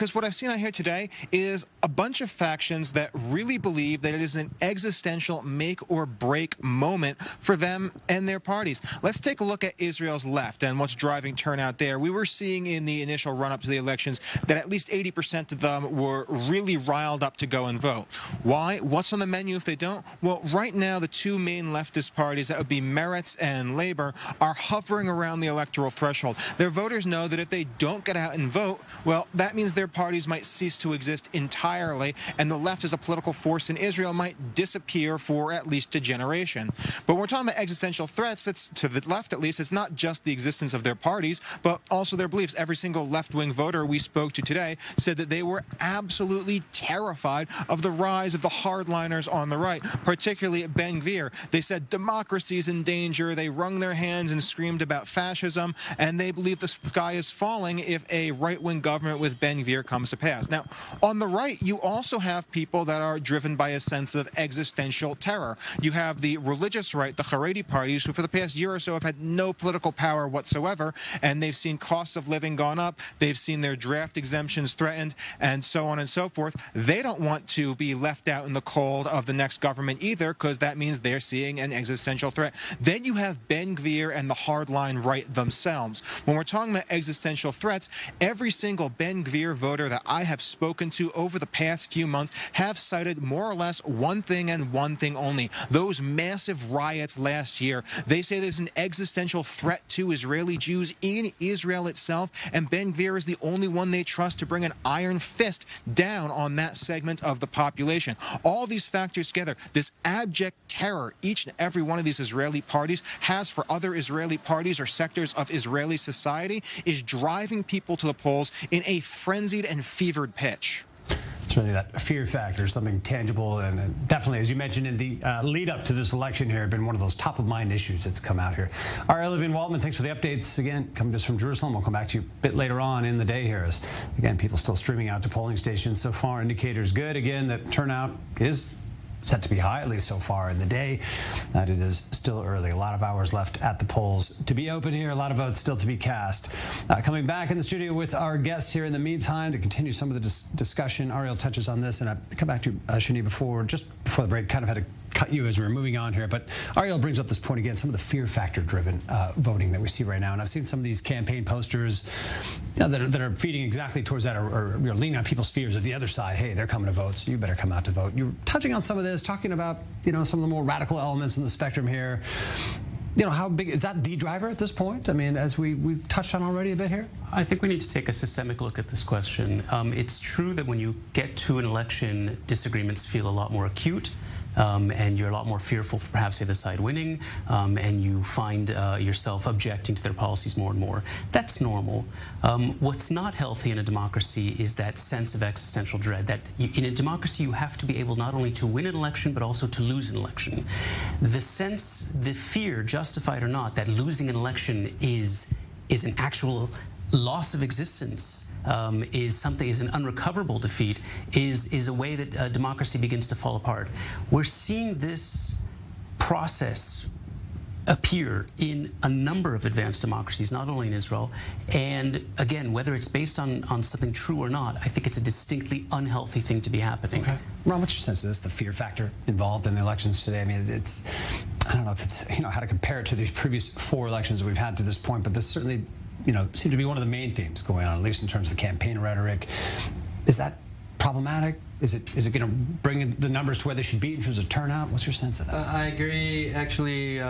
Because what I've seen out here today is a bunch of factions that really believe that it is an existential make or break moment for them and their parties. Let's take a look at Israel's left and what's driving turnout there. We were seeing in the initial run-up to the elections that at least 80% of them were really riled up to go and vote. Why? What's on the menu if they don't? Well, right now, the two main leftist parties, that would be Meretz and Labor, are hovering around the electoral threshold. Their voters know that if they don't get out and vote, well, that means their parties might cease to exist entirely, and the left as a political force in Israel might disappear for at least a generation. But when we're talking about existential threats, that's, to the left at least, it's not just the existence of their parties, but also their beliefs. Every single left-wing voter we spoke to today said that they were absolutely terrified of the rise of the hardliners on the right, particularly at Ben Gvir. They said democracy's in danger. They wrung their hands and screamed about fascism, and they believe the sky is falling if a right-wing government with Ben Gvir comes to pass. Now, on the right, you also have people that are driven by a sense of existential terror. You have the religious right, the Haredi parties, who for the past year or so have had no political power whatsoever, and they've seen costs of living gone up, they've seen their draft exemptions threatened, and so on and so forth. They don't want to be left out in the cold of the next government either, because that means they're seeing an existential threat. Then you have Ben Gvir and the hardline right themselves. When we're talking about existential threats, every single Ben Gvir voter that I have spoken to over the past few months have cited more or less one thing and one thing only: those massive riots last year. They say there's an existential threat to Israeli Jews in Israel itself, and Ben Gvir is the only one they trust to bring an iron fist down on that segment of the population. All these factors together, this abject terror each and every one of these Israeli parties has for other Israeli parties or sectors of Israeli society, is driving people to the polls in a frenzied and fevered pitch. It's really that fear factor, something tangible, and definitely, as you mentioned in the lead up to this election here, been one of those top of mind issues that's come out here. All right, Olivia Waltman, thanks for the updates. Again, coming just from Jerusalem. We'll come back to you a bit later on in the day here. As, again, people still streaming out to polling stations. So far, indicators good. Again, that turnout is set to be high, at least so far in the day. That it is still early. A lot of hours left at the polls to be open here. A lot of votes still to be cast. Coming back in the studio with our guests here in the meantime to continue some of the discussion. Ariel touches on this, and I come back to Shani just before the break. Kind of had to cut you as we were moving on here, but Ariel brings up this point again, some of the fear factor driven voting that we see right now. And I've seen some of these campaign posters that are feeding exactly towards that, or leaning on people's fears of the other side. Hey, they're coming to vote, so you better come out to vote. You're touching on some of this, talking about some of the more radical elements in the spectrum here. How big is that the driver at this point? I mean, as we've touched on already a bit here? I think we need to take a systemic look at this question. It's true that when you get to an election, disagreements feel a lot more acute. And you're a lot more fearful for perhaps the other side winning, and you find yourself objecting to their policies more and more. That's normal. What's not healthy in a democracy is that sense of existential dread, that in a democracy you have to be able not only to win an election but also to lose an election. The fear, justified or not, that losing an election is an actual loss of existence, is an unrecoverable defeat, is a way that democracy begins to fall apart. We're seeing this process appear in a number of advanced democracies, not only in Israel. And again, whether it's based on something true or not, I think it's a distinctly unhealthy thing to be happening. Okay. Ron, what's your sense of this, the fear factor involved in the elections today? I mean, I don't know if it's, how to compare it to these previous 4 elections that we've had to this point, but this certainly seemed to be one of the main themes going on, at least in terms of the campaign rhetoric. Is that problematic? Is it going to bring the numbers to where they should be in terms of turnout? What's your sense of that? I agree, actually,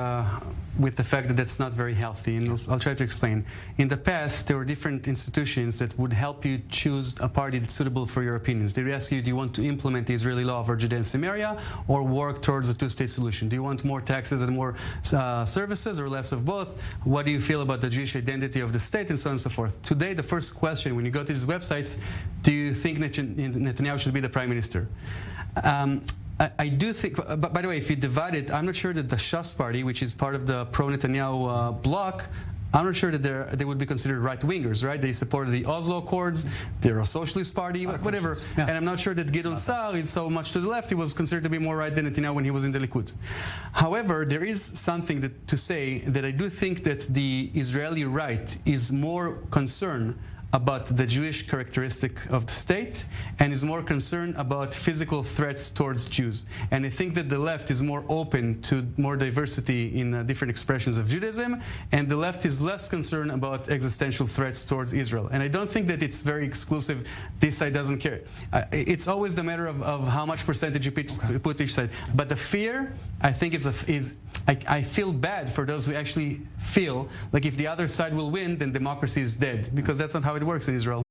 with the fact that that's not very healthy, and I'll try to explain. In the past, there were different institutions that would help you choose a party that's suitable for your opinions. They would ask you, do you want to implement the Israeli law for Judea and Samaria, or work towards a two-state solution? Do you want more taxes and more services, or less of both? What do you feel about the Jewish identity of the state, and so on and so forth? Today, the first question when you go to these websites, do you think Netanyahu should be the prime minister? I do think, but by the way, if you divide it, I'm not sure that the Shas party, which is part of the pro-Netanyahu bloc, I'm not sure that they would be considered right-wingers, right? They supported the Oslo Accords, they're a socialist party, whatever. Yeah. And I'm not sure that Gideon Sa'ar is so much to the left. He was considered to be more right than Netanyahu when he was in the Likud. However, there is something to say that I do think that the Israeli right is more concerned about the Jewish characteristic of the state and is more concerned about physical threats towards Jews. And I think that the left is more open to more diversity in different expressions of Judaism, and the left is less concerned about existential threats towards Israel. And I don't think that it's very exclusive, this side doesn't care. It's always the matter of how much percentage you put each side. But the fear, I think I feel bad for those who actually feel like if the other side will win, then democracy is dead, because that's not how it works in Israel.